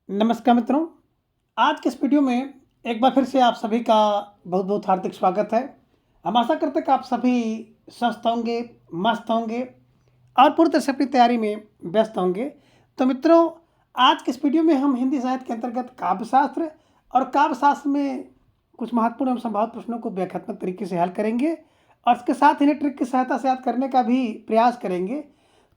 नमस्कार मित्रों, आज के इस वीडियो में एक बार फिर से आप सभी का बहुत बहुत हार्दिक स्वागत है। हम आशा करते हैं कि आप सभी स्वस्थ होंगे, मस्त होंगे और पूरी तरह से अपनी तैयारी में व्यस्त होंगे। तो मित्रों, आज के इस वीडियो में हम हिंदी साहित्य के अंतर्गत काव्यशास्त्र और काव्यशास्त्र में कुछ महत्वपूर्ण एवं संभावित प्रश्नों को व्याख्यात्मक तरीके से हल करेंगे और इसके साथ इन्हें ट्रिक की सहायता से याद करने का भी प्रयास करेंगे।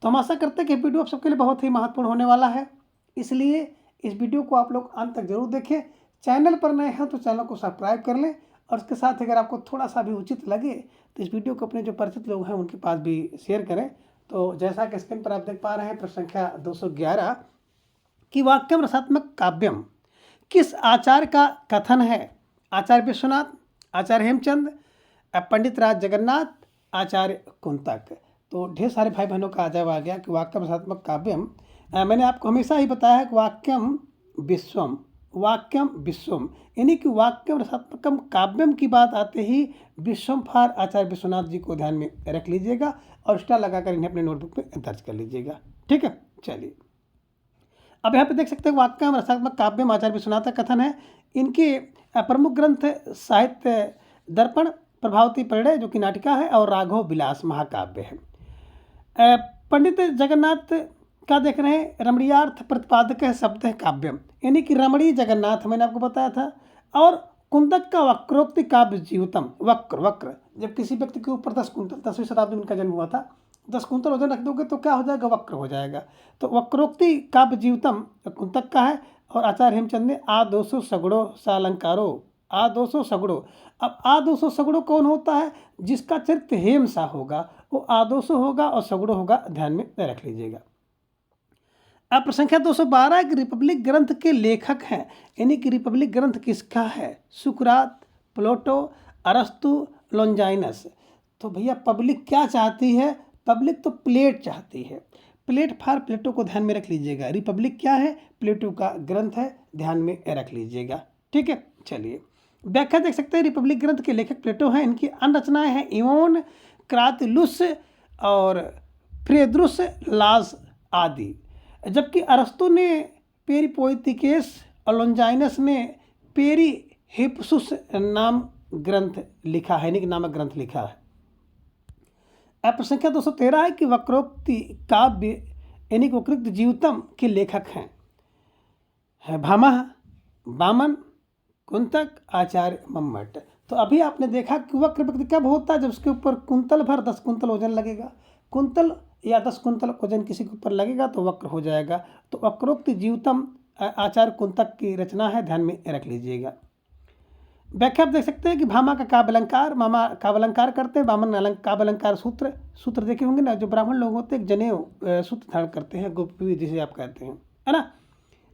तो हम आशा करते हैं कि वीडियो आप सबके लिए बहुत ही महत्वपूर्ण होने वाला है, इसलिए इस वीडियो को आप लोग अंत तक जरूर देखें। चैनल पर नए हैं तो चैनल को सब्सक्राइब कर लें और इसके साथ अगर आपको थोड़ा सा भी उचित लगे तो इस वीडियो को अपने जो परिचित लोग हैं उनके पास भी शेयर करें। तो जैसा कि स्क्रीन पर आप देख पा रहे हैं, प्रश्न संख्या 211 कि वाक्यम रसात्मक काव्यम किस आचार्य का कथन है? आचार्य विश्वनाथ, आचार्य हेमचंद, पंडित राज जगन्नाथ, आचार्य कुंतक। तो ढेर सारे भाई बहनों का जवाब आ गया कि वाक्यम रसात्मक काव्यम, मैंने आपको हमेशा ही बताया है कि वाक्यम विश्वम यानी कि वाक्यम रसात्मकम काव्यम की बात आते ही विश्वम फार आचार्य विश्वनाथ जी को ध्यान में रख लीजिएगा और स्टार लगाकर इन्हें अपने नोटबुक में दर्ज कर लीजिएगा। ठीक है, चलिए अब यहाँ पे देख सकते हैं वाक्यम रसात्मक काव्यम आचार्य विश्वनाथ का कथन है। इनके प्रमुख ग्रंथ साहित्य दर्पण, प्रभावती परिणय जो कि नाटिका है, और राघव विलास महाकाव्य है। पंडित जगन्नाथ का देख रहे हैं रमणीयार्थ प्रतिपादक है शब्द है काव्यम, यानी कि रमणीय जगन्नाथ मैंने आपको बताया था। और कुंतक का वक्रोक्ति काव्य जीवितम, वक्र जब किसी व्यक्ति के ऊपर 10 कुंतल, 10वीं शताब्दी में उनका जन्म हुआ था, 10 कुंतल वजन रख दोगे तो क्या हो जाएगा? वक्र हो जाएगा। तो वक्रोक्ति काव्य जीवितम कुंतक का है। और आचार्य हेमचंद ने आ 200 सगुड़ो सालंकारो, आ 200 सगुड़ो। अब आ 200 सगुड़ो कौन होता है? जिसका चरित्र हेम सा होगा वो आ 200 होगा और सगुड़ो होगा, ध्यान में रख लीजिएगा। अब संख्या 212 कि रिपब्लिक ग्रंथ के लेखक हैं, यानी कि रिपब्लिक ग्रंथ किसका है? सुकरात, प्लेटो, अरस्तु, लॉन्जाइनस। तो भैया पब्लिक क्या चाहती है? पब्लिक तो प्लेट चाहती है। प्लेट फार प्लेटो को ध्यान में रख लीजिएगा। रिपब्लिक क्या है? प्लेटो का ग्रंथ है, ध्यान में रख लीजिएगा। ठीक है, चलिए व्याख्या देख सकते हैं। रिपब्लिक ग्रंथ के लेखक प्लेटो हैं। इनकी अन्य रचनाएं हैं इवोन, क्रातिलुस और फ्रेद्रुस लाज आदि। जबकि अरस्तु ने पेरी पोएटिकेस और लॉन्जाइनस ने पेरी हिप्सुस नाम ग्रंथ लिखा है, यानी नामक ग्रंथ लिखा है। अब संख्या 213 है कि वक्रोक्ति काव्य यानी कि वक्रोक्ति जीवितम के लेखक हैं भामह, वामन, कुंतक, आचार्य मम्मट। तो अभी आपने देखा कि वक्र व्यक्ति कब होता है? जब उसके ऊपर कुंतल भर 10 कुंतल वजन लगेगा। कुंतल या 10 कुंतल वजन किसी के ऊपर लगेगा तो वक्र हो जाएगा। तो वक्रोक्ति जीवितम आचार्य कुंतक की रचना है, ध्यान में रख लीजिएगा। व्याख्या आप देख सकते हैं कि भामा का काव्य अलंकार, मामा काव्य अलंकार करते हैं, वामन काव्य अलंकार सूत्र देखे होंगे ना, जो ब्राह्मण लोग होते हैं जनेऊ सूत्र धारण करते हैं, गोपी जिसे आप कहते हैं, है ना।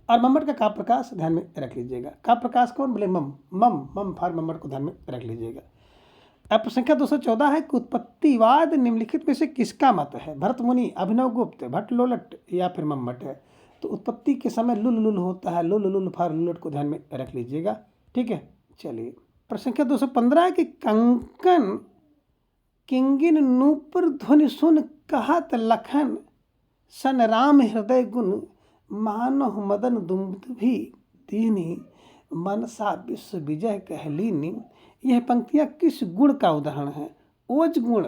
और मम्मट का काव्य प्रकाश ध्यान में रख लीजिएगा। काव्य प्रकाश कौन? बोले मम फार मम्मट को ध्यान में रख लीजिएगा। अब संख्या 214 है कि उत्पत्तिवाद निम्नलिखित में से किसका मत है? भरत मुनि, अभिनव गुप्त, भट्ट लोलट या फिर मम्मट है। तो उत्पत्ति के समय लुल होता है, लुल फार लुलट को ध्यान में रख लीजिएगा। ठीक है, चलिए प्रश्न संख्या 215 है कि कंकन किंगिन नूपुर ध्वनि सुन कहत लखन सन राम हृदय गुण मानव मदन दुम्दुभि दीनी मनसा विश्व विजय कहलीनी। यह पंक्तियाँ किस गुण का उदाहरण है? ओज गुण,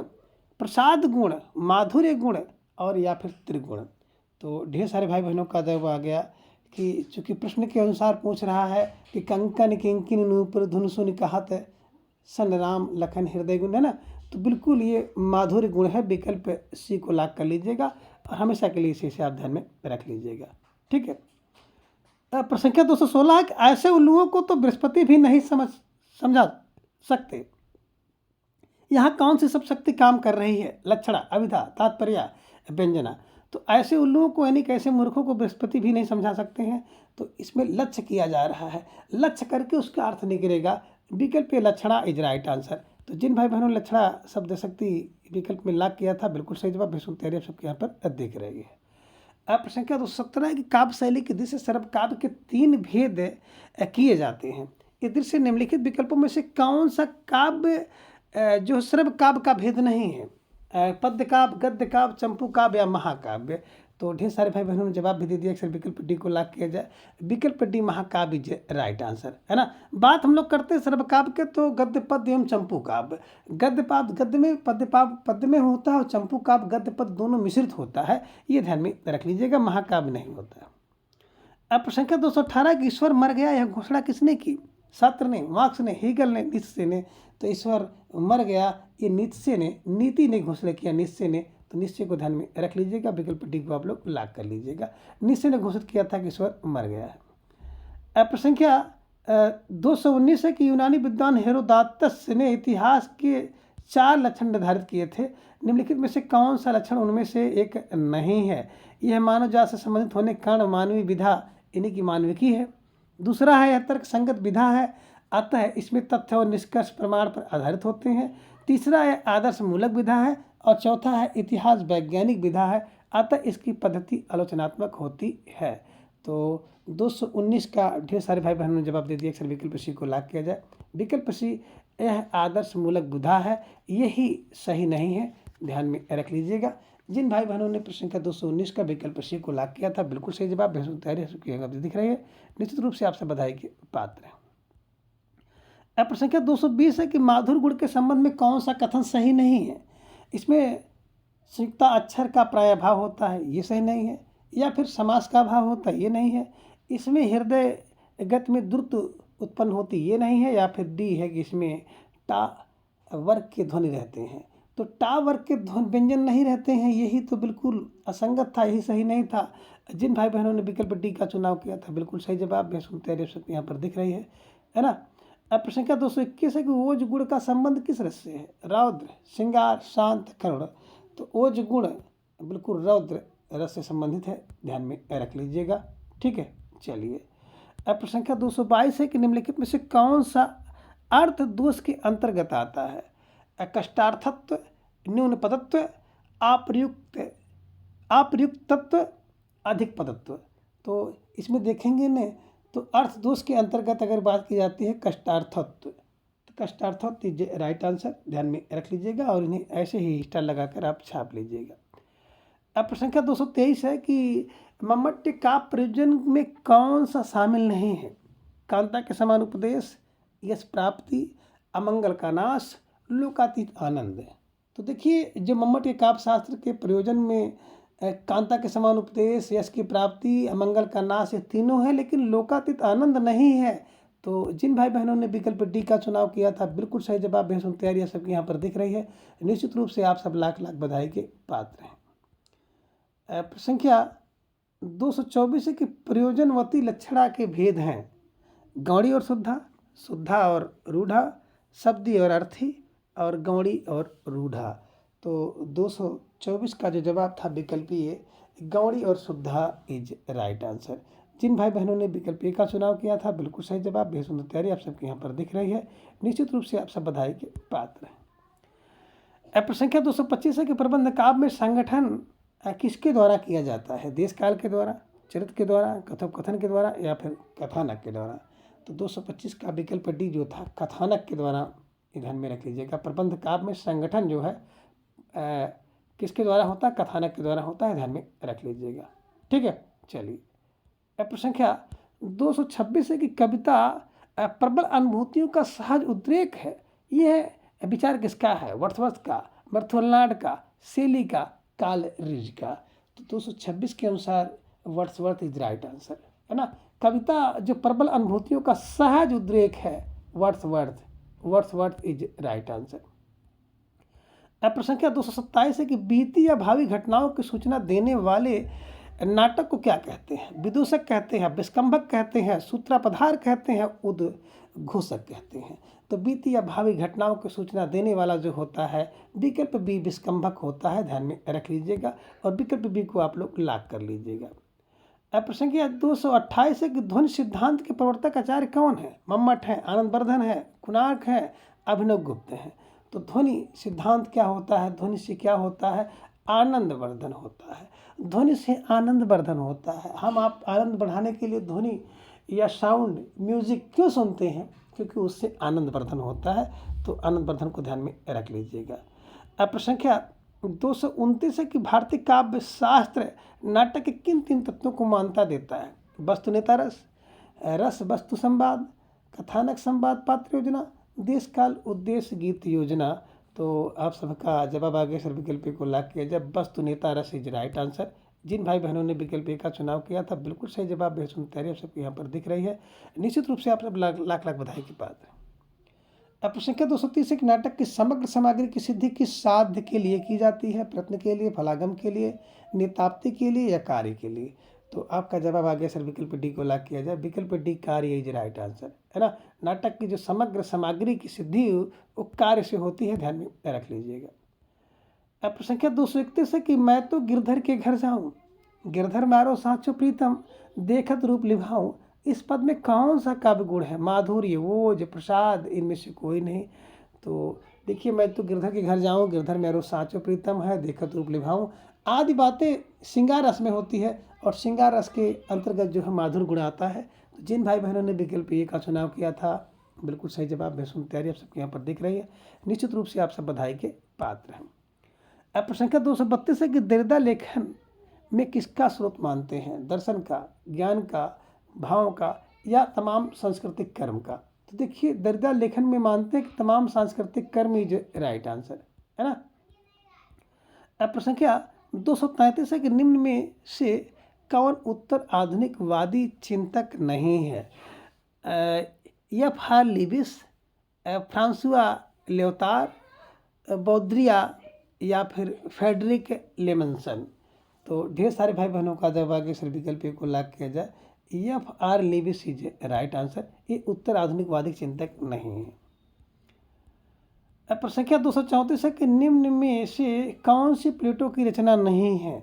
प्रसाद गुण, माधुर्य गुण और या फिर त्रिगुण। तो ढेर सारे भाई बहनों का जवाब आ गया कि चूँकि प्रश्न के अनुसार पूछ रहा है कि कंकन किंकिन नूपुर धुन सुन कहत सन राम लखन हृदय गुण, है ना, तो बिल्कुल ये माधुर्य गुण है। विकल्प सी को लॉक कर लीजिएगा और हमेशा के लिए इसे आप ध्यान में रख लीजिएगा। ठीक है, प्रश्न संख्या 216 है कि ऐसे उल्लुओं को तो बृहस्पति भी नहीं समझा सकते। यहाँ कौन सी सब शक्ति काम कर रही है? लक्षणा, अभिधा, तात्पर्य, व्यंजना। तो ऐसे उल्लुओं को यानी कि ऐसे मूर्खों को बृहस्पति भी नहीं समझा सकते हैं। तो इसमें लक्ष्य किया जा रहा है, लक्ष्य करके उसका अर्थ निकलेगा। विकल्प लक्षणा इज राइट आंसर। तो जिन भाई बहनों ने लक्षणा शब्द शक्ति विकल्प में लॉक किया था, बिल्कुल सही जवाब भीष्म तैयारी आप सबके यहाँ पर देख रही है। अब संख्या 217 है कि काव्य शैली की दृष्टि से सर्व काव्य के 3 भेद किए जाते हैं। इस दृष्टि से निम्नलिखित विकल्पों में से कौन सा काव्य जो सर्व काव्य का भेद नहीं है? पद्य काव्य, गद्य काव्य, चंपू काव्य या महाकाव्य। तो ढेर सारे भाई बहनों ने जवाब भी दे दिया कि सर विकल्प डी को लॉक किया जाए। विकल्प डी महाकाव्य इज राइट आंसर, है ना। बात हम लोग करते हैं सर्वकाव्य के, तो गद्य पद्य एवं चंपू काव्य। गद्य में पद्य में होता है और चंपू काव्य गद्य पद्य दोनों मिश्रित होता है, ये ध्यान में रख लीजिएगा, महाकाव्य नहीं होता। अब प्रश्न संख्या 218 कि ईश्वर मर गया, यह घोषणा किसने की? सात्र ने, मार्क्स ने, हीगल ने, नीत्शे ने। तो ईश्वर मर गया ये नीत्शे ने, नीति ने घोषणा किया नीत्शे ने, तो नीत्शे को ध्यान में रख लीजिएगा, विकल्प डी को आप लोग लॉक कर लीजिएगा। नीत्शे ने घोषित किया था कि ईश्वर मर गया है। अब प्रश्न संख्या 219 है कि यूनानी विद्वान हेरोदातस ने इतिहास के 4 लक्षण निर्धारित किए थे, निम्नलिखित में से कौन सा लक्षण उनमें से एक नहीं है? यह मानव जात से संबंधित होने के कारण मानवीय विधा इन्हीं की मानविकी है। दूसरा है यह तर्क संगत विधा है, अतः इसमें तथ्य और निष्कर्ष प्रमाण पर आधारित होते हैं। तीसरा है आदर्श मूलक विधा है, और चौथा है इतिहास वैज्ञानिक विधा है, अतः इसकी पद्धति आलोचनात्मक होती है। तो 219 का ढेर सारे भाई बहनों ने जवाब दे दिया, अक्सर विकल्प सी को लॉक किया जाए। विकल्प सी यह आदर्श मूलक विधा है, यही सही नहीं है, ध्यान में रख लीजिएगा। जिन भाई बहनों ने प्रश्न संख्या 219 का विकल्प सी को लॉक किया था, बिल्कुल सही जवाब, तैयारी दिख रही है, निश्चित रूप से आपसे बधाई के पात्र है। अब प्रश्न संख्या 220 है कि माधुर गुण के संबंध में कौन सा कथन सही नहीं है? इसमें संयुक्ता अक्षर का प्रायभाव होता है, ये सही नहीं है, या फिर समास का भाव होता है, ये नहीं है। इसमें हृदय गत में द्रुत उत्पन्न होती, ये नहीं है, या फिर डी है कि इसमें टा वर्ग के ध्वनि रहते हैं। तो टा वर्ग के व्यंजन नहीं रहते हैं, यही तो बिल्कुल असंगत था, यही सही नहीं था। जिन भाई बहनों ने विकल्प डी का चुनाव किया था, बिल्कुल सही जवाब यहाँ पर दिख रही है ना। अब प्रश्न संख्या 221 है कि ओज गुण का संबंध किस रस से है? रौद्र, श्रृंगार, शांत, करुण। तो ओज गुण बिल्कुल रौद्र रस से संबंधित है, ध्यान में रख लीजिएगा, ठीक है। चलिए, अब प्रश्न संख्या 222 है कि निम्नलिखित में से कौन सा अर्थ दोष के अंतर्गत आता है? कष्टार्थत्व, न्यून पदत्व, अप्रयुक्तत्व, अधिक पदत्व। तो इसमें देखेंगे न, तो अर्थ दोष के अंतर्गत अगर बात की जाती है कष्टार्थत्व, तो कष्टार्थत्व राइट आंसर, ध्यान में रख लीजिएगा, और इन्हें ऐसे ही स्टार लगाकर आप छाप लीजिएगा। अब प्रश्न संख्या 223 है कि मम्मट का प्रयोजन में कौन सा शामिल नहीं है? कांता के समान उपदेश, यश प्राप्ति, अमंगल का नाश, लोकातीत आनंद। तो देखिए, जो मम्मट के काव्य शास्त्र के प्रयोजन में कांता के समान उपदेश, यश की प्राप्ति, अमंगल का नाश, ये तीनों है, लेकिन लोकातीत आनंद नहीं है। तो जिन भाई बहनों ने विकल्प डी का चुनाव किया था, बिल्कुल सही जवाब, बेहद तैयारी सबकी यहाँ पर दिख रही है, निश्चित रूप से आप सब लाख लाख बधाई के पात्र हैं। संख्या 224 है कि प्रयोजनवती लक्षणा के भेद हैं। गौड़ी और शुद्धा, शुद्धा और रूढ़ा, शब्दी और अर्थी, और गौड़ी और रूढ़ा। तो 224 का जो जवाब था विकल्प ए, गौड़ी और शुद्धा इज राइट आंसर। जिन भाई बहनों ने विकल्प ए का चुनाव किया था, बिल्कुल सही जवाब, बेहद सुंदर तैयारी आप सबके यहाँ पर दिख रही है, निश्चित रूप से आप सब बधाई के पात्र हैं। प्रश्न संख्या 225 है कि प्रबंध काव्य में संगठन किसके द्वारा किया जाता है? देश काल के द्वारा, चरित्र के द्वारा, कथोपकथन के द्वारा, या फिर कथानक के द्वारा। तो 225 का विकल्प डी जो था कथानक के द्वारा, ध्यान में रख लीजिएगा। प्रबंध काव्य में संगठन जो है किसके द्वारा होता है? कथानक के द्वारा होता है, ध्यान में रख लीजिएगा, ठीक है। चलिए, प्रश्न संख्या 226 है कि कविता प्रबल अनुभूतियों का सहज उद्रेक है, यह विचार किसका है? वर्थवर्थ का, मर्थुल्लाड का, सेली का, कालरिज का। तो 226 के अनुसार वर्ड्सवर्थ इज राइट आंसर, है ना। कविता जो प्रबल अनुभूतियों का सहज उद्रेक है, वर्ड्सवर्थ इज राइट आंसर। प्रश्न संख्या 227 है कि बीती या भावी घटनाओं की सूचना देने वाले नाटक को क्या कहते हैं? विदूषक कहते हैं, विस्कंभक कहते हैं, सूत्रापधार कहते हैं, उद्घोषक कहते हैं। तो बीती या भावी घटनाओं की सूचना देने वाला जो होता है, विकल्प बी विस्कंभक होता है, ध्यान में रख लीजिएगा, और विकल्प बी को आप लोग लॉक कर लीजिएगा। प्रश्न संख्या 228 है कि ध्वनि सिद्धांत के प्रवर्तक आचार्य कौन है? मम्मट है, आनंदवर्धन है, कुणार्क है, अभिनव गुप्त है। तो ध्वनि सिद्धांत क्या होता है? ध्वनि से क्या होता है? आनंदवर्धन होता है, ध्वनि से आनंदवर्धन होता है। हम आप आनंद बढ़ाने के लिए ध्वनि या साउंड म्यूजिक क्यों सुनते हैं? क्योंकि उससे आनंदवर्धन होता है, तो आनंदवर्धन को ध्यान में रख लीजिएगा। प्रश्न संख्या 229 है कि भारतीय काव्य शास्त्र नाटक के किन तीन तत्वों को मान्यता देता है? वस्तु नेता रस, रस वस्तु संवाद, कथानक संवाद पात्र योजना, देश काल उद्देश्य गीत योजना। तो आप सबका जवाब आ गया सर विकल्प को लाख किया जब वस्तु नेता रस इज राइट आंसर। जिन भाई बहनों ने विकल्प ए का चुनाव किया था बिल्कुल सही जवाब बेहद तैयारी आप सबको यहाँ पर दिख रही है। निश्चित रूप से आप सब लाख लाख बधाई की बात है। अब प्रश्न संख्या 230 एक नाटक की समग्र सामग्री की सिद्धि किस साध्य के लिए की जाती है? प्रत्न के लिए, फलागम के लिए, निताप्ति के लिए या कार्य के लिए? तो आपका जवाब आ गया सर विकल्प डी को लाख किया जाए। विकल्प डी कार्य इज राइट आंसर है ना। नाटक की जो समग्र सामग्री की सिद्धि वो कार्य से होती है, ध्यान में रख लीजिएगा। अब प्रश्न संख्या 231 है कि मैं तो गिरधर के घर जाऊं, गिरधर मारो साचो प्रीतम, देखत रूप लिभाऊं, इस पद में कौन सा काव्य गुण है? माधुर्य, ओज, प्रसाद, इनमें से कोई नहीं। तो देखिए, मैं तो गिरधर के घर जाऊं, गिरधर मेरो साचो प्रीतम है, देखत रूप लिभाऊं, आदि बातें श्रृंगार रस में होती है और श्रृंगार रस के अंतर्गत जो है माधुर गुण आता है। तो जिन भाई बहनों ने विकल्प ए का चुनाव किया था बिल्कुल सही जवाब बेसुन तैयारी आप सबके यहाँ पर दिख रही है। निश्चित रूप से आप सब बधाई के पात्र हैं। अब प्रश्न संख्या 232 है कि दरिद्र लेखन में किसका स्रोत मानते हैं? दर्शन का, ज्ञान का, भाव का या तमाम सांस्कृतिक कर्म का? तो देखिए, दरिद्र लेखन में मानते हैं कि तमाम सांस्कृतिक कर्म इज राइट आंसर है ना। अब प्रश्न संख्या 233 है कि निम्न में से कौन उत्तर आधुनिकवादी चिंतक नहीं है? एफ आर लिविस, फ्रांसुआ लेवतार, बौद्रिया या फिर फेडरिक लेमनसन? तो ढेर सारे भाई बहनों का जवाब आगे सर विकल्प को लाख किया जाए। F R Lewis is right answer, ये उत्तर आधुनिकवादी चिंतक नहीं है। अब प्रश्न संख्या 234 है कि निम्न में से कौन सी प्लेटो की रचना नहीं है?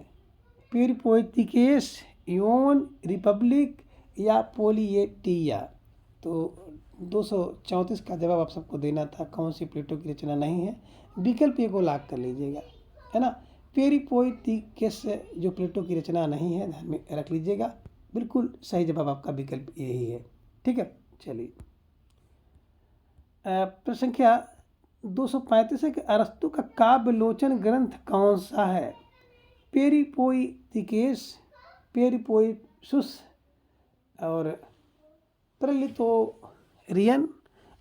पेरिपोएटिकेस, योन, रिपब्लिक या पोलिएटिया? तो 234 का जवाब आप सबको देना था, कौन सी प्लेटो की रचना नहीं है। विकल्प ए को लाख कर लीजिएगा है ना। पेरिपोएटिकेस जो प्लेटो की रचना नहीं है, ध्यान में रख लीजिएगा। बिल्कुल सही जवाब आपका विकल्प यही है। ठीक है, चलिए। प्रश्न संख्या 235 है कि अरस्तु का काव्य लोचन ग्रंथ कौन सा है? पेरिपोएटिकेस, पेरिपोइसुस और प्रलिटोरियन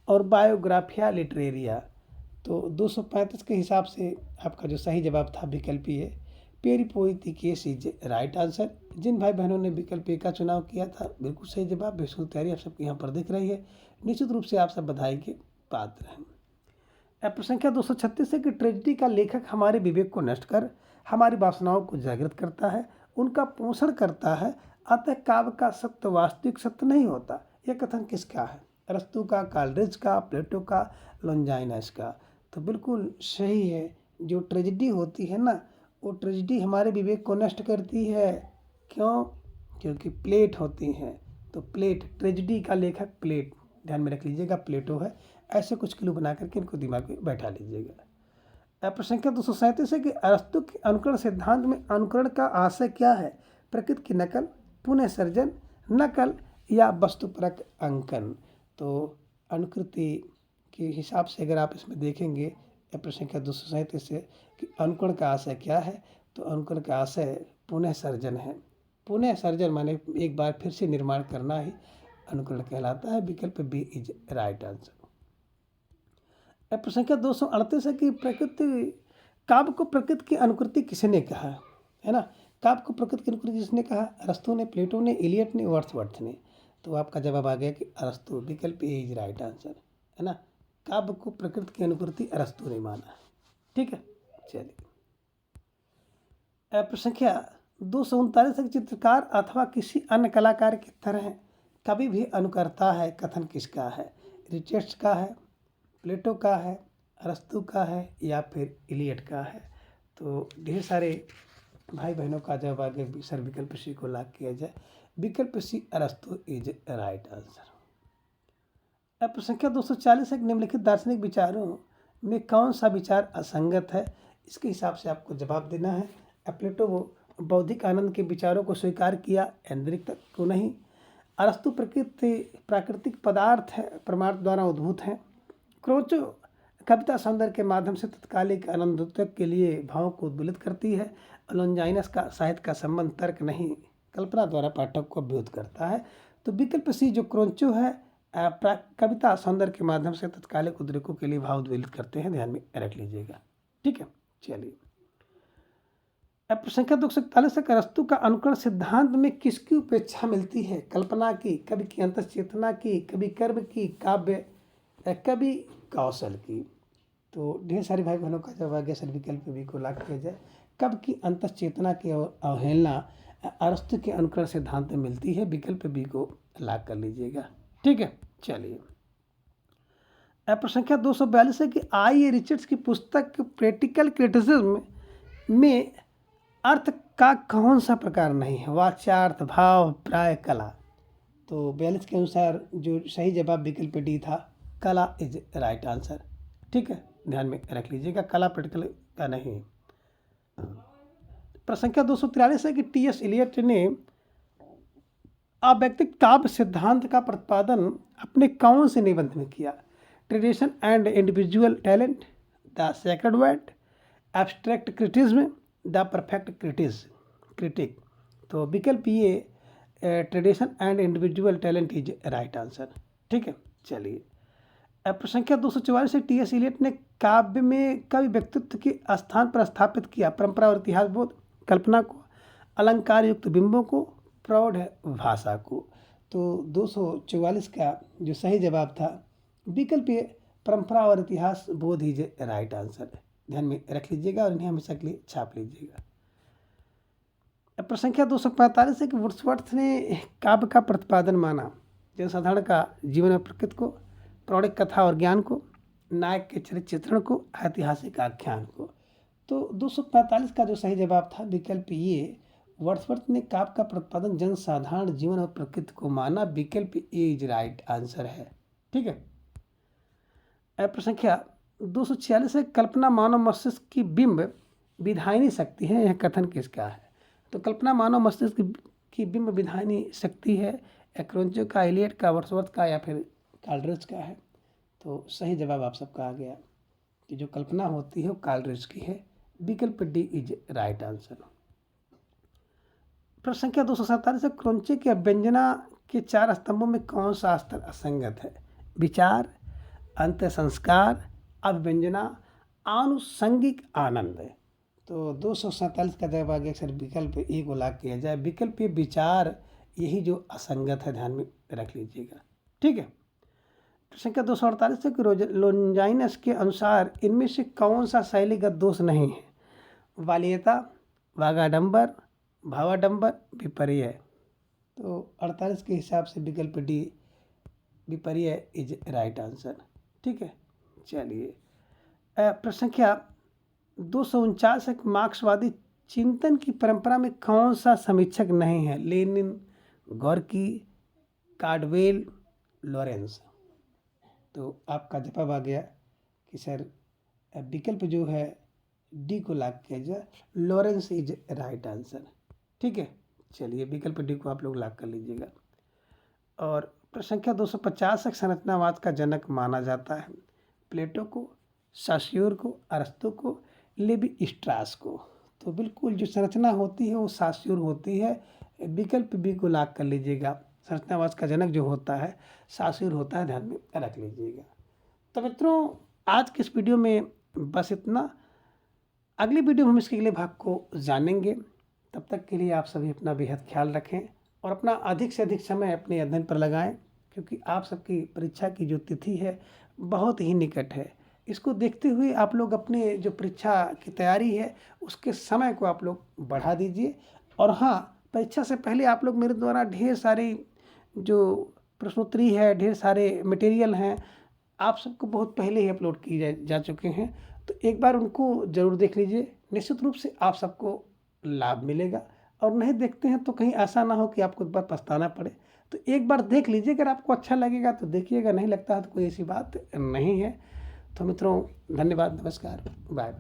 और बायोग्राफिया लिटरेरिया? तो 235 के हिसाब से आपका जो सही जवाब था विकल्प है, पेरिपोएटिकेस इज राइट आंसर। जिन भाई बहनों ने विकल्प ए का चुनाव किया था बिल्कुल सही जवाब बेहद तैयारी आप सबके यहाँ पर दिख रही है। निश्चित रूप से आप सब बधाई के पात्र हैं। अब प्रश्न संख्या 236 है कि ट्रेजेडी का लेखक हमारे विवेक को नष्ट कर हमारी वासनाओं को जागृत करता है, उनका पोषण करता है, अतः काव्य का सत्य वास्तविक सत्य नहीं होता। यह कथन किसका है? अरस्तु का, कालरिज का, प्लेटो का, लॉन्जाइनस का? तो बिल्कुल सही है। जो ट्रेजेडी होती है ना, वो ट्रेजेडी हमारे विवेक को नष्ट करती है। क्यों? क्योंकि प्लेट होती हैं। तो प्लेट, ट्रेजेडी का लेखक प्लेट, ध्यान में रख लीजिएगा, प्लेटो है। ऐसे कुछ क्लू बना करके इनको दिमाग में बैठा लीजिएगा। प्रश्न संख्या 237 है कि अरस्तु के अनुकरण सिद्धांत में अनुकरण का आशय क्या है? प्रकृति की नकल, पुनः सर्जन, नकल या वस्तुपरक अंकन? तो अनुकृति के हिसाब से अगर आप इसमें देखेंगे प्रश्न संख्या 237 से कि अनुकरण का आशय क्या है, तो अनुकरण का आशय पुनः सर्जन है। पुनः सर्जन माने एक बार फिर से निर्माण करना ही अनुकरण कहलाता है। विकल्प बी इज राइट आंसर। प्रश्न संख्या 238 है कि काव्य को प्रकृति की अनुकृति किसने कहा है ना? काव्य को प्रकृति की अनुकृति किसने कहा? अरस्तु ने, प्लेटो ने, इलियट ने, वर्ड्सवर्थ ने? तो आपका जवाब आ गया कि अरस्तु। विकल्प ए इज राइट आंसर है ना। काव्य को प्रकृति की अनुकृति अरस्तु ने माना। ठीक है, चलिए। प्रश्न संख्या 239 है, चित्रकार अथवा किसी अन्य कलाकार की तरह कभी भी अनुकरता है, कथन किसका है? रिचर्ड्स का है, प्लेटो का है, अरस्तु का है या फिर इलियट का है? तो ढेर सारे भाई बहनों का जवाब आगे सर विकल्प सी को लाख किया जाए। विकल्प सी अरस्तु इज राइट आंसर। अब प्रश्न संख्या 240 है, निम्नलिखित दार्शनिक विचारों में कौन सा विचार असंगत है? इसके हिसाब से आपको जवाब देना है। प्लेटो बौद्धिक आनंद के विचारों को स्वीकार किया, एंड्रिक तक को नहीं। अरस्तु प्राकृतिक पदार्थ है, परमार्थ द्वारा उद्भूत हैं। क्रोचो कविता सौंदर्य के माध्यम से तत्कालिक आनंदोत्सव के लिए भावों को उद्वेलित करती है। लोनजाइनस का साहित्य का संबंध तर्क नहीं कल्पना द्वारा पाठक को अभिभूत करता है। तो विकल्प सी जो क्रोंचो है कविता सौंदर्य के माध्यम से तत्कालिक उद्रेकों के लिए भाव उद्वेलित करते हैं, ध्यान में रख लीजिएगा। ठीक है, चलिए अब प्रश्न संख्या 241 है, अरस्तु का अनुकरण सिद्धांत में किसकी उपेक्षा मिलती है? कल्पना की, कवि की अंतःचेतना की, कवि कर्म की, काव्य कवि कौशल की। तो ढेर सारे भाई बहनों का जब आ गया सर विकल्प बी को लाग किया जाए। कवि की अंतःचेतना की अवहेलना अरस्तु के अनुकरण सिद्धांत में मिलती है, विकल्प बी को लाग कर लीजिएगा। ठीक है, चलिए प्रश्न संख्या 242 है कि आई रिचर्ड्स की पुस्तक प्रैक्टिकल क्रिटिसिज्म में अर्थ का कौन सा प्रकार नहीं है? वाच्यार्थ, भाव, प्राय, कला। तो 42 के अनुसार जो सही जवाब विकल्प डी था, कला इज राइट आंसर। ठीक है, ध्यान में रख लीजिएगा, कला प्रैक्टिकल का नहीं है। प्रश्न संख्या 243 है कि टी.एस. इलियट ने अव्यक्तिक काव्य सिद्धांत का प्रतिपादन अपने कौन से निबंध में किया? Tradition and individual talent, the sacred word, abstract criticism, the perfect critic. तो विकल्प ये tradition and individual talent is right answer. ठीक है, चलिए प्रश्न संख्या 244 से टी.एस. इलियट ने काव्य में कवि व्यक्तित्व के स्थान पर स्थापित किया परंपरा और इतिहास बोध, कल्पना को, अलंकार युक्त बिंबों को, प्रौढ़ भाषा को। तो 244 का जो सही जवाब था विकल्प ये परंपरा और इतिहास बोध ही राइट आंसर है, ध्यान में रख लीजिएगा और इन्हें हमेशा के लिए छाप लीजिएगा। प्रश्न संख्या 245 है कि वर्ड्सवर्थ ने काव्य का प्रतिपादन माना जनसाधारण का जीवन और प्रकृति को, प्रौढ़िक कथा और ज्ञान को, नायक के चरित्र चित्रण को, ऐतिहासिक आख्यान को। तो 245 का जो सही जवाब था विकल्प ये वर्ड्सवर्थ ने काव्य का प्रतिपादन जनसाधारण जीवन और प्रकृति को माना, विकल्प ए इज राइट आंसर है। ठीक है, प्रश्न संख्या 246 है कल्पना मानव मस्तिष्क की बिंब विधायनी शक्ति है, यह कथन किसका है? तो कल्पना मानव मस्तिष्क की बिंब विधायनी शक्ति है, क्रोंचो का, इलियट का, वर्ड्सवर्थ का या फिर काल्ड्रिज का है। तो सही जवाब आप सबका आ गया कि जो कल्पना होती है वो काल्ड्रिज की है, विकल्प डी इज राइट आंसर। प्रश्न संख्या 247 है क्रोंचे के अभ्यंजना के 4 स्तंभों में कौन सा स्तर असंगत है? विचार, अंत संस्कार, अभिव्यंजना, आनुषंगिक आनंद। तो 247 का जवाब आ गया सर विकल्प ए को लाग किया जाए, विकल्प ए विचार यही जो असंगत है, ध्यान में रख लीजिएगा। ठीक है, प्रश्न संख्या 248 है कि लोनजाइनस के अनुसार इनमें से कौन सा शैलीगत दोष नहीं है? वालियता, वागाडंबर, भावाडंबर, विपर्य। तो 48 के हिसाब से विकल्प डी विपर्य इज राइट आंसर। ठीक है, चलिए प्रश्न संख्या 249 है मार्क्सवादी चिंतन की परंपरा में कौन सा समीक्षक नहीं है? Lenin, Gorky, Caudwell, Lawrence. तो आपका जवाब आ गया कि सर विकल्प जो है डी को लाग किया जाए, लॉरेंस इज राइट आंसर। ठीक है, चलिए विकल्प डी को आप लोग लाग कर लीजिएगा। और प्रश्न संख्या 250 संरचनावाद का जनक माना जाता है प्लेटो को, साश्योर को, अरस्तु को, लेवी स्ट्रास को। तो बिल्कुल जो संरचना होती है वो साश्योर होती है, विकल्प बी को लाग कर लीजिएगा। संरचनावाद का जनक जो होता है साश्योर होता है, ध्यान में रख लीजिएगा। तो मित्रों आज के इस वीडियो में बस इतना, अगली वीडियो में हम इसके अगले भाग को जानेंगे। तब तक के लिए आप सभी अपना बेहद ख्याल रखें और अपना अधिक से अधिक समय अपने अध्ययन पर लगाएं, क्योंकि आप सबकी परीक्षा की जो तिथि है बहुत ही निकट है। इसको देखते हुए आप लोग अपने जो परीक्षा की तैयारी है उसके समय को आप लोग बढ़ा दीजिए। और हाँ, परीक्षा से पहले आप लोग मेरे द्वारा ढेर सारी जो प्रश्नोत्तरी है, ढेर सारे मटेरियल हैं, आप सबको बहुत पहले ही अपलोड किए जा चुके हैं। तो एक बार उनको ज़रूर देख लीजिए, निश्चित रूप से आप सबको लाभ मिलेगा। और नहीं देखते हैं तो कहीं ऐसा ना हो कि आपको एक बार पछताना पड़े। तो एक बार देख लीजिए, अगर आपको अच्छा लगेगा तो देखिएगा, नहीं लगता है तो कोई ऐसी बात नहीं है। तो मित्रों धन्यवाद, नमस्कार, बाय।